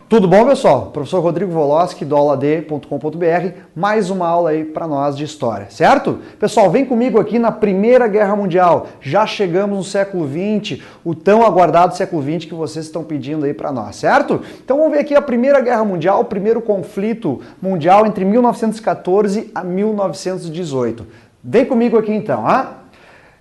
Tudo bom, pessoal? Professor Rodrigo Woloski, do aulad.com.br, mais uma aula aí para nós de história, certo? Pessoal, vem comigo aqui na Primeira Guerra Mundial. Já chegamos no século XX, o tão aguardado século XX que vocês estão pedindo aí para nós, certo? Então vamos ver aqui a Primeira Guerra Mundial, o primeiro conflito mundial entre 1914 a 1918. Vem comigo aqui então, ah?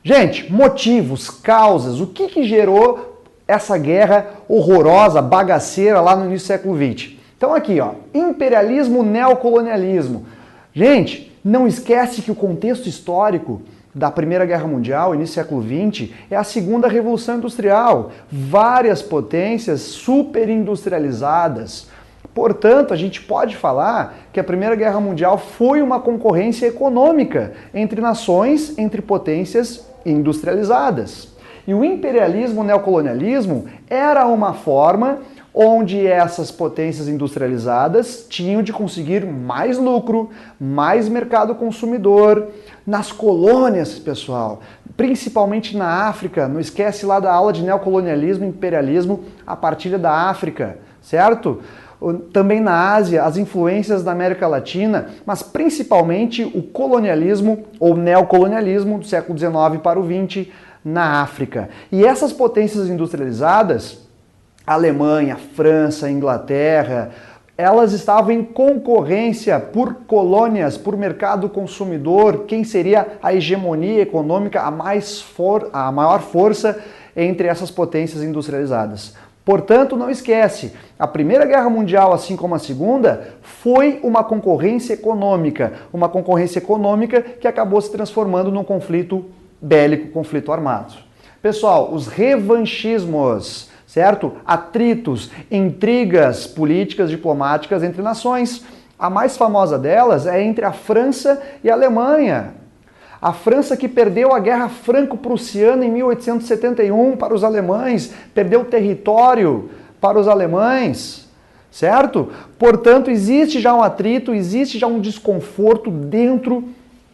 Gente, motivos, causas, o que gerou essa guerra horrorosa, bagaceira lá no início do século XX. Então aqui, ó, imperialismo, neocolonialismo. Gente, não esquece que o contexto histórico da Primeira Guerra Mundial, início do século XX, é a Segunda Revolução Industrial. Várias potências superindustrializadas. Portanto, a gente pode falar que a Primeira Guerra Mundial foi uma concorrência econômica entre nações, entre potências industrializadas. E o imperialismo, o neocolonialismo, era uma forma onde essas potências industrializadas tinham de conseguir mais lucro, mais mercado consumidor. Nas colônias, pessoal, principalmente na África, não esquece lá da aula de neocolonialismo e imperialismo, a partilha da África, certo? Também na Ásia, as influências da América Latina, mas principalmente o colonialismo ou neocolonialismo do século XIX para o XX, na África. E essas potências industrializadas, a Alemanha, a França, a Inglaterra, elas estavam em concorrência por colônias, por mercado consumidor, quem seria a hegemonia econômica, a maior força entre essas potências industrializadas. Portanto, não esquece, a Primeira Guerra Mundial, assim como a Segunda, foi uma concorrência econômica que acabou se transformando num conflito bélico, conflito armado. Pessoal, os revanchismos, certo? Atritos, intrigas políticas, diplomáticas entre nações. A mais famosa delas é entre a França e a Alemanha. A França que perdeu a Guerra Franco-Prussiana em 1871 para os alemães, perdeu território para os alemães, certo? Portanto, existe já um atrito, existe já um desconforto dentro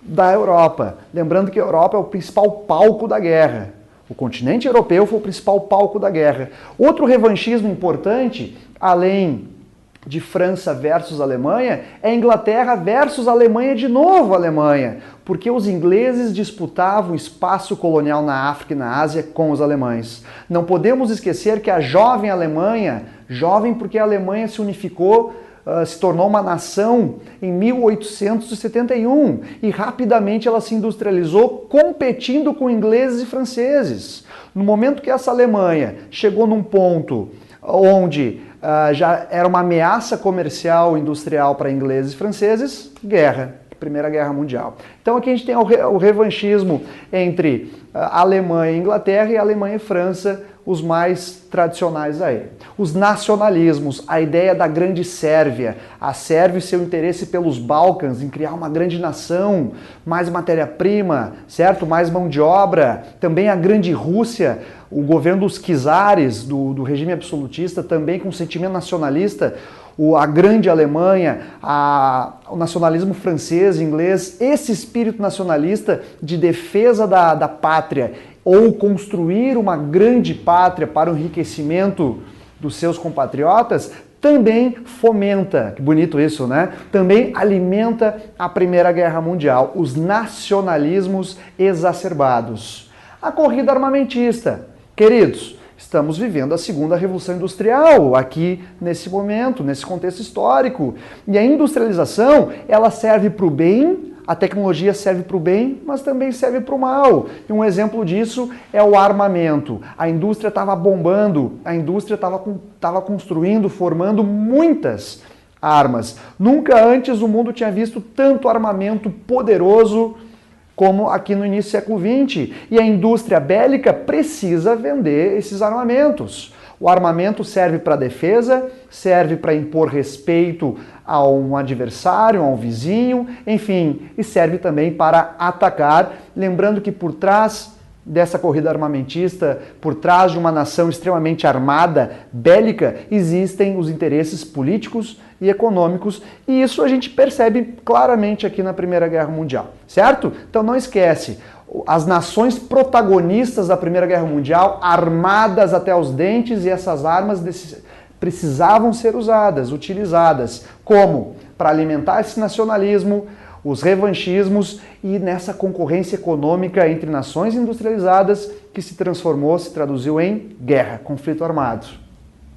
da Europa. Lembrando que a Europa é o principal palco da guerra. O continente europeu foi o principal palco da guerra. Outro revanchismo importante, além de França versus Alemanha, é Inglaterra versus Alemanha de novo Alemanha, porque os ingleses disputavam espaço colonial na África e na Ásia com os alemães. Não podemos esquecer que a jovem Alemanha, jovem porque a Alemanha se unificou, se tornou uma nação em 1871 e rapidamente ela se industrializou competindo com ingleses e franceses. No momento que essa Alemanha chegou num ponto onde já era uma ameaça comercial e industrial para ingleses e franceses, guerra. Primeira Guerra Mundial. Então aqui a gente tem o revanchismo entre a Alemanha e a Inglaterra e a Alemanha e França, os mais tradicionais aí. Os nacionalismos, a ideia da grande Sérvia, a Sérvia e seu interesse pelos Balcãs, em criar uma grande nação, mais matéria-prima, certo? Mais mão de obra. Também a grande Rússia, o governo dos czares, do regime absolutista, também com sentimento nacionalista, a grande Alemanha, o nacionalismo francês, inglês, esse espírito nacionalista de defesa da pátria ou construir uma grande pátria para o enriquecimento dos seus compatriotas, também fomenta, que bonito isso, né? Também alimenta a Primeira Guerra Mundial, os nacionalismos exacerbados. A corrida armamentista, queridos, estamos vivendo a Segunda Revolução Industrial aqui nesse momento, nesse contexto histórico. E a industrialização, ela serve para o bem, a tecnologia serve para o bem, mas também serve para o mal. E um exemplo disso é o armamento. A indústria estava bombando, a indústria estava construindo, formando muitas armas. Nunca antes o mundo tinha visto tanto armamento poderoso como aqui no início do século XX. E a indústria bélica precisa vender esses armamentos. O armamento serve para defesa, serve para impor respeito a um adversário, a um vizinho, enfim, e serve também para atacar. Lembrando que por trás dessa corrida armamentista, por trás de uma nação extremamente armada, bélica, existem os interesses políticos e econômicos, e isso a gente percebe claramente aqui na Primeira Guerra Mundial, certo? Então não esquece, as nações protagonistas da Primeira Guerra Mundial, armadas até os dentes, e essas armas precisavam ser usadas, utilizadas. Como? Para alimentar esse nacionalismo, os revanchismos e nessa concorrência econômica entre nações industrializadas que se traduziu em guerra, conflito armado.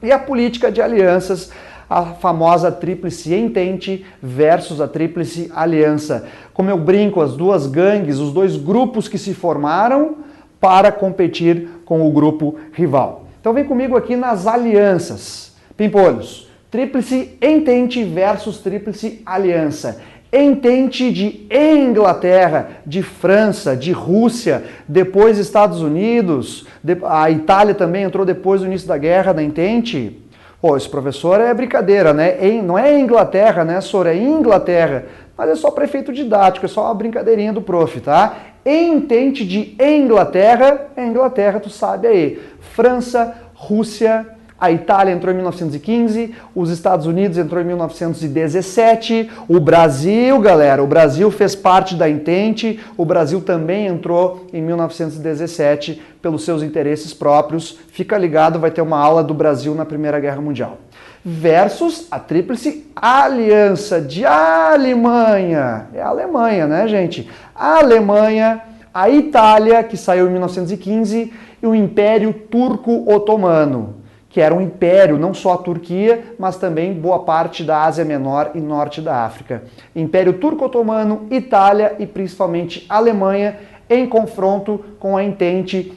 E a política de alianças, a famosa Tríplice Entente versus a Tríplice Aliança. Como eu brinco, as duas gangues, os dois grupos que se formaram para competir com o grupo rival. Então vem comigo aqui nas alianças. Pimpolhos, Tríplice Entente versus Tríplice Aliança. Entente de Inglaterra, de França, de Rússia, depois Estados Unidos, a Itália também entrou depois do início da guerra da Entente. Pô, esse professor é brincadeira, né? Não é Inglaterra, né, Sora? É Inglaterra. Mas é só prefeito didático, é só uma brincadeirinha do prof, tá? Entente de Inglaterra, é Inglaterra, tu sabe aí. França, Rússia, a Itália entrou em 1915, os Estados Unidos entrou em 1917, o Brasil, galera, o Brasil fez parte da Entente, o Brasil também entrou em 1917 pelos seus interesses próprios. Fica ligado, vai ter uma aula do Brasil na Primeira Guerra Mundial. Versus a Tríplice Aliança de Alemanha. É a Alemanha, né, gente? A Alemanha, a Itália, que saiu em 1915, e o Império Turco-Otomano, que era um império, não só a Turquia, mas também boa parte da Ásia Menor e Norte da África. Império Turco-Otomano, Itália e principalmente Alemanha, em confronto com a Entente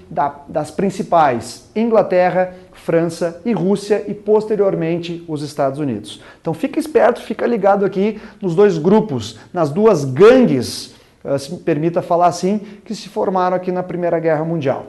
das principais Inglaterra, França e Rússia e posteriormente os Estados Unidos. Então fica esperto, fica ligado aqui nos dois grupos, nas duas gangues, se me permita falar assim, que se formaram aqui na Primeira Guerra Mundial.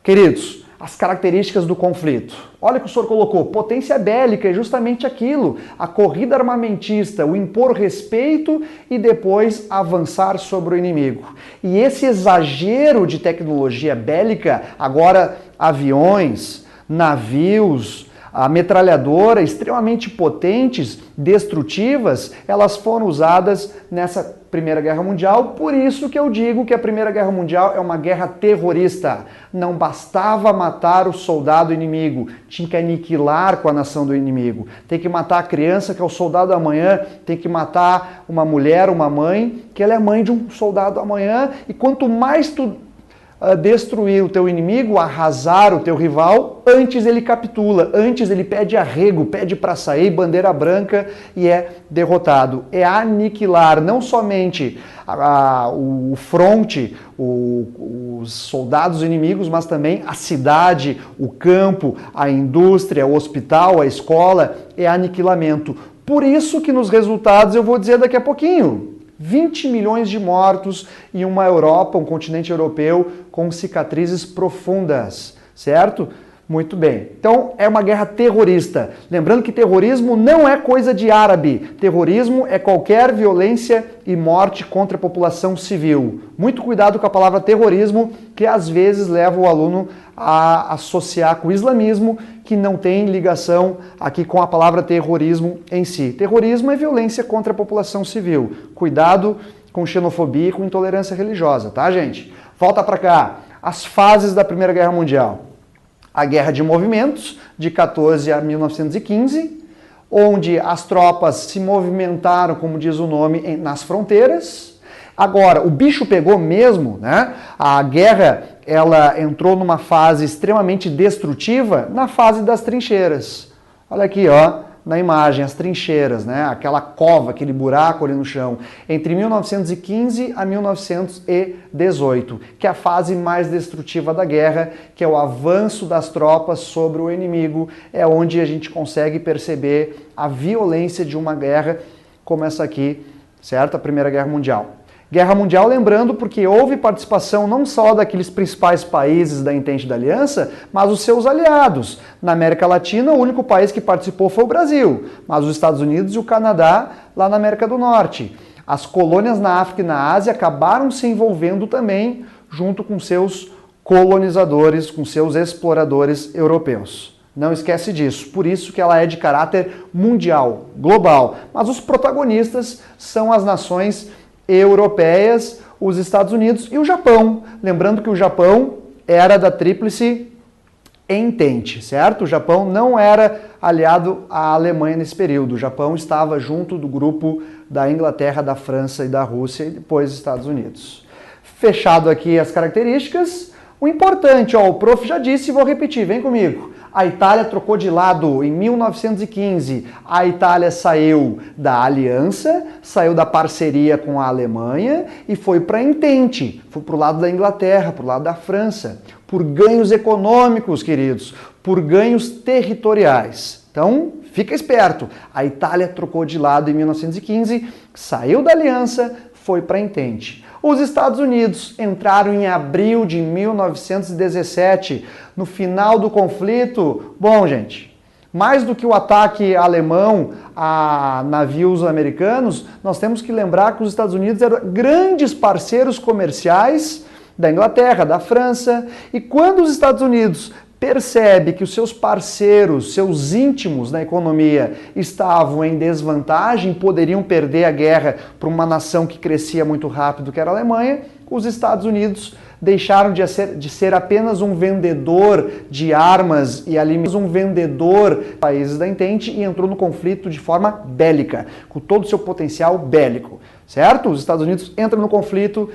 Queridos, as características do conflito. Olha o que o senhor colocou, potência bélica é justamente aquilo, a corrida armamentista, o impor respeito e depois avançar sobre o inimigo. E esse exagero de tecnologia bélica, agora aviões, navios, a metralhadora, extremamente potentes, destrutivas, elas foram usadas nessa Primeira Guerra Mundial, por isso que eu digo que a Primeira Guerra Mundial é uma guerra terrorista. Não bastava matar o soldado inimigo, tinha que aniquilar com a nação do inimigo. Tem que matar a criança, que é o soldado amanhã, tem que matar uma mulher, uma mãe, que ela é mãe de um soldado amanhã, e quanto mais tu destruir o teu inimigo, arrasar o teu rival, antes ele capitula, antes ele pede arrego, pede para sair, bandeira branca e é derrotado. É aniquilar não somente o fronte, os soldados inimigos, mas também a cidade, o campo, a indústria, o hospital, a escola, é aniquilamento. Por isso que nos resultados eu vou dizer daqui a pouquinho. 20 milhões de mortos em uma Europa, um continente europeu com cicatrizes profundas, certo? Muito bem. Então, é uma guerra terrorista. Lembrando que terrorismo não é coisa de árabe. Terrorismo é qualquer violência e morte contra a população civil. Muito cuidado com a palavra terrorismo, que às vezes leva o aluno a associar com o islamismo, que não tem ligação aqui com a palavra terrorismo em si. Terrorismo é violência contra a população civil. Cuidado com xenofobia e com intolerância religiosa, tá, gente? Volta para cá. As fases da Primeira Guerra Mundial. A Guerra de Movimentos, de 14 a 1915, onde as tropas se movimentaram, como diz o nome, nas fronteiras. Agora, o bicho pegou mesmo, né? A guerra, ela entrou numa fase extremamente destrutiva na fase das trincheiras. Olha aqui, ó, na imagem, as trincheiras, né? Aquela cova, aquele buraco ali no chão, entre 1915 a 1918, que é a fase mais destrutiva da guerra, que é o avanço das tropas sobre o inimigo, é onde a gente consegue perceber a violência de uma guerra como essa aqui, certo? A Primeira Guerra Mundial. Guerra Mundial, lembrando, porque houve participação não só daqueles principais países da Entente da Aliança, mas os seus aliados. Na América Latina, o único país que participou foi o Brasil, mas os Estados Unidos e o Canadá lá na América do Norte. As colônias na África e na Ásia acabaram se envolvendo também, junto com seus colonizadores, com seus exploradores europeus. Não esquece disso, por isso que ela é de caráter mundial, global. Mas os protagonistas são as nações europeias, os Estados Unidos e o Japão. Lembrando que o Japão era da Tríplice Entente, certo? O Japão não era aliado à Alemanha nesse período. O Japão estava junto do grupo da Inglaterra, da França e da Rússia e depois Estados Unidos. Fechado aqui as características, o importante, ó, o prof já disse e vou repetir, vem comigo. A Itália trocou de lado em 1915. A Itália saiu da aliança, saiu da parceria com a Alemanha e foi para a Entente. Foi para o lado da Inglaterra, para o lado da França. Por ganhos econômicos, queridos, por ganhos territoriais. Então, fica esperto. A Itália trocou de lado em 1915, saiu da aliança, foi para a Entente. Os Estados Unidos entraram em abril de 1917, no final do conflito. Bom, gente, mais do que o ataque alemão a navios americanos, nós temos que lembrar que os Estados Unidos eram grandes parceiros comerciais da Inglaterra, da França, e quando os Estados Unidos percebe que os seus parceiros, seus íntimos na economia estavam em desvantagem, poderiam perder a guerra para uma nação que crescia muito rápido, que era a Alemanha, os Estados Unidos deixaram de ser apenas um vendedor de armas e alimentos, um vendedor de países da Entente e entrou no conflito de forma bélica, com todo o seu potencial bélico, certo? Os Estados Unidos entram no conflito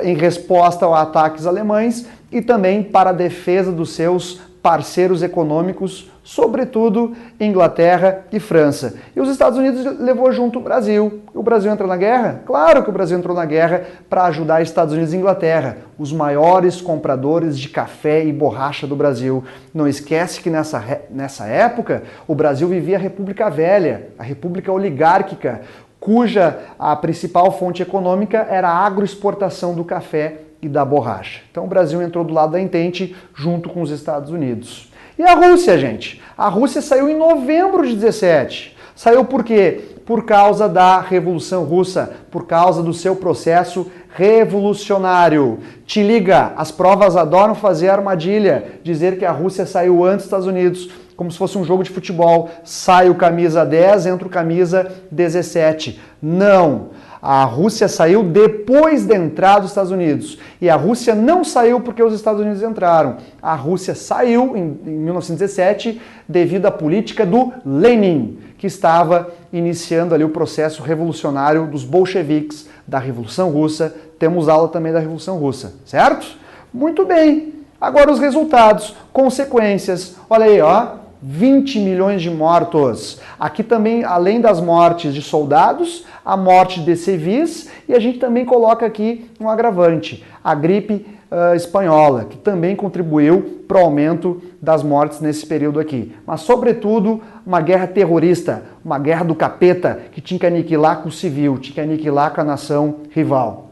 em resposta a ataques alemães e também para a defesa dos seus parceiros econômicos, sobretudo Inglaterra e França. E os Estados Unidos levou junto o Brasil. O Brasil entrou na guerra? Claro que o Brasil entrou na guerra para ajudar Estados Unidos e Inglaterra, os maiores compradores de café e borracha do Brasil. Não esquece que nessa época o Brasil vivia a República Velha, a República Oligárquica, cuja a principal fonte econômica era a agroexportação do café e da borracha. Então o Brasil entrou do lado da Entente junto com os Estados Unidos. E a Rússia, gente? A Rússia saiu em novembro de 17. Saiu por quê? Por causa da Revolução Russa, por causa do seu processo revolucionário. Te liga, as provas adoram fazer armadilha, dizer que a Rússia saiu antes dos Estados Unidos, como se fosse um jogo de futebol. Sai o camisa 10, entra o camisa 17. Não! A Rússia saiu depois da entrada dos Estados Unidos. E a Rússia não saiu porque os Estados Unidos entraram. A Rússia saiu em 1917 devido à política do Lenin, que estava iniciando ali o processo revolucionário dos bolcheviques, da Revolução Russa. Temos aula também da Revolução Russa, certo? Muito bem. Agora os resultados, consequências. Olha aí, ó. 20 milhões de mortos. Aqui também, além das mortes de soldados, a morte de civis, e a gente também coloca aqui um agravante, a gripe espanhola, que também contribuiu para o aumento das mortes nesse período aqui. Mas, sobretudo, uma guerra terrorista, uma guerra do capeta, que tinha que aniquilar com o civil, tinha que aniquilar com a nação rival.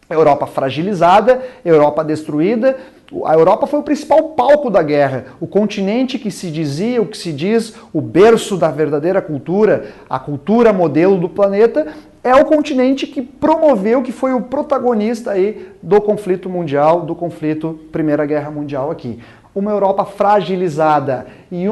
Europa fragilizada, Europa destruída. A Europa foi o principal palco da guerra, o continente que se dizia, o que se diz, o berço da verdadeira cultura, a cultura modelo do planeta, é o continente que promoveu, que foi o protagonista aí do conflito mundial, do conflito Primeira Guerra Mundial aqui. Uma Europa fragilizada e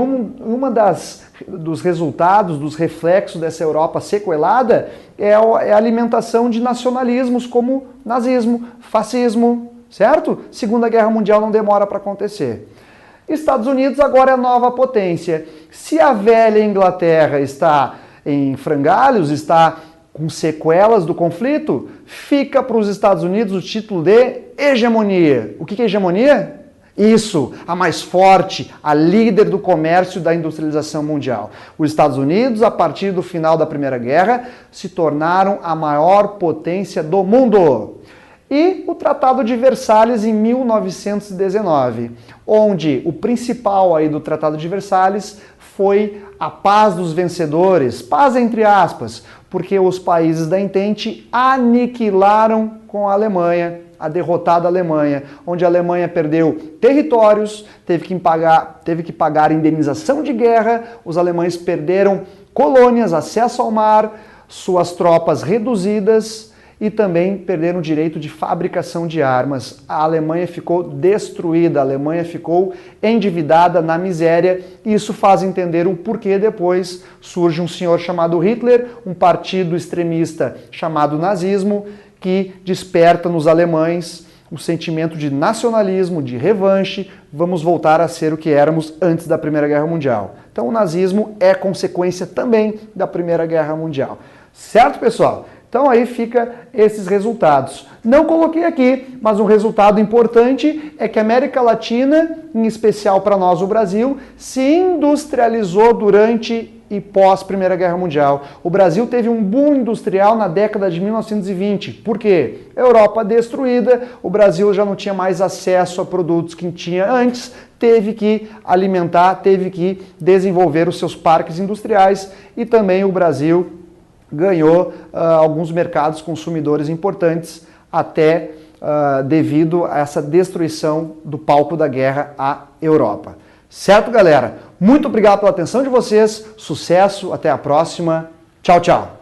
dos resultados, dos reflexos dessa Europa sequelada é a alimentação de nacionalismos como nazismo, fascismo, certo? Segunda Guerra Mundial não demora para acontecer. Estados Unidos agora é a nova potência. Se a velha Inglaterra está em frangalhos, está com sequelas do conflito, fica para os Estados Unidos o título de hegemonia. O que é hegemonia? Isso, a mais forte, a líder do comércio e da industrialização mundial. Os Estados Unidos, a partir do final da Primeira Guerra, se tornaram a maior potência do mundo. E o Tratado de Versalhes em 1919, onde o principal aí do Tratado de Versalhes foi a paz dos vencedores, paz entre aspas, porque os países da Entente aniquilaram com a Alemanha, a derrotada Alemanha, onde a Alemanha perdeu territórios, teve que pagar indenização de guerra, os alemães perderam colônias, acesso ao mar, suas tropas reduzidas e também perderam o direito de fabricação de armas. A Alemanha ficou destruída, a Alemanha ficou endividada na miséria, e isso faz entender o porquê depois surge um senhor chamado Hitler, um partido extremista chamado nazismo, que desperta nos alemães o sentimento de nacionalismo, de revanche, vamos voltar a ser o que éramos antes da Primeira Guerra Mundial. Então o nazismo é consequência também da Primeira Guerra Mundial. Certo, pessoal? Então aí fica esses resultados. Não coloquei aqui, mas um resultado importante é que a América Latina, em especial para nós o Brasil, se industrializou durante e pós Primeira Guerra Mundial. O Brasil teve um boom industrial na década de 1920. Por quê? Europa destruída, o Brasil já não tinha mais acesso a produtos que tinha antes, teve que alimentar, teve que desenvolver os seus parques industriais e também o Brasil ganhou alguns mercados consumidores importantes até devido a essa destruição do palco da guerra à Europa. Certo, galera? Muito obrigado pela atenção de vocês, sucesso, até a próxima. Tchau, tchau!